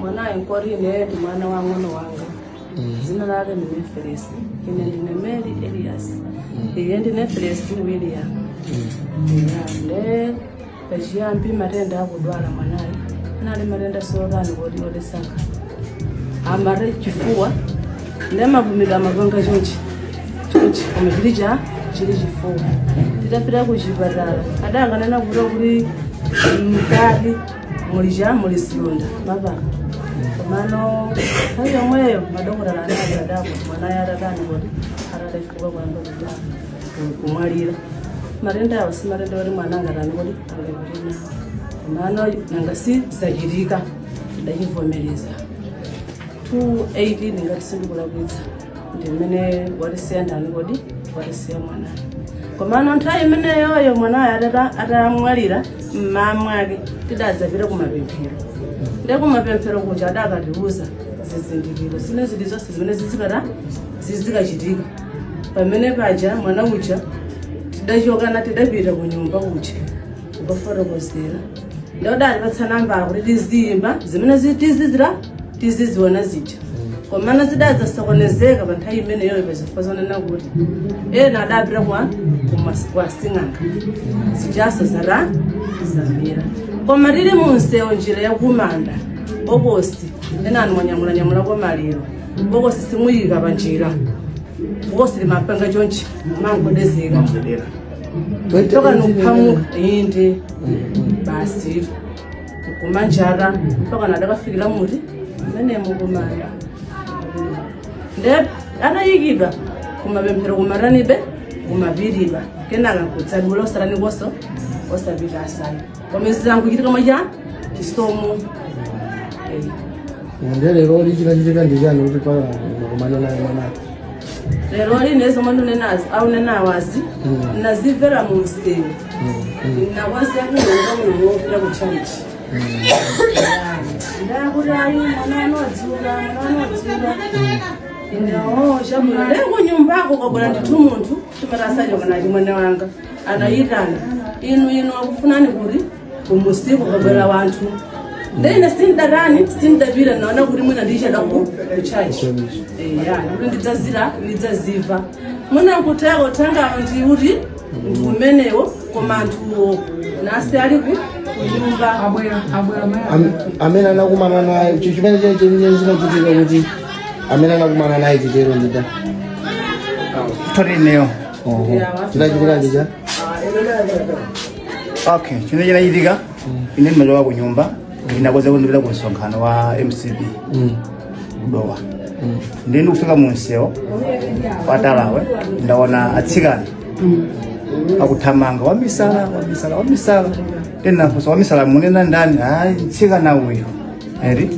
Mwana enkori ne mwana wa mwana wanga. Zina lake ni Neferesi. Ine ndine Mary Elias. Ndi Neferesi ni William. Ne pajambi matenda akudwala mwanayi. Nali matenda sokani wodi saka. Amare chifua. Nema bumira mabanga jonchi. Omehirija chiri chifua. Tidapira kuchipatala. Adanga nana kuri mukadi mulija mulisilunda baba. Mano hayo mweyo madokora na ndadabu mwana ya dadani wodi arada chifua kwa ndo kumwalira. Marenda wasimarenda wali mwananga rani wodi angabirina. Mano nangasi zajirika ndayivomereza. 280 ningatisindukula kwitsa. Ndimene wali siyandani wodi wali siya mwana. Komano nthawi imene yoyo mwana atamwalira mmamwake tidadzapita kumapemphero. Ndeko kumapemphero kuti adakatiuza zizindikiro zine zili zonse zimene zizikachitika. Pamene paja mwana uja tidachokana tidapita ku nyumba uja kufotokozera. Ndodali patsana namba kuti tizimba zimene tiziziona zija. Komana zidadza sokonezeka pa nthawi imene yoyo pazifozana nakuti ena adapita kwa sing'anga zijaso zamira. Koma tili munsewo njira yakumanda bokosi ena anwanyamula kwa maliro bokosi simuyika pa njira bokosi limapanga chonchi mangodezeka toka nophamuka inde basi kumanjara mpaka nadakafikira muti mene mukumanda nde anayikidwa kumapemphero kumaranibe kumapiriba kenaka kutsalibulo sarani koso osabika asali komezangu kitika maja kisomo lero lichilachitika ndijani kuti kwa kumana naye mwana lero linezo mwandu nenazi au nenawazi nazivera munsewu nawazi yakuno ngomukira kuchalichi ndakuti ayi mwana anodzula ino shamuno lengo nyumbako kwabula nditu munthu timatasaja kana chimwene wanga anayitana inu akufunani kuti kumusiku kwabwera wanthu ndene sindapira naona kuti mwina ndichada kuchaji kuti ndidzaziva muna kuteko tanga ndiuti ndikumenewo koma anthuwo nasi ali kunyumba amene anakumana naye chimene chinachitika kuti amene anakumana naye chitero ndida torineo chinachitika ndija. Okay, chino chinachitika ine mmelowa ku nyumba inakoza kundipita ku msonkhano wa MCB Budowa. Ndindi kufika mu msewu watalawe ndaona atsikana akuthamanga wamisala tena wamisala munena ndani atsikana uyo eri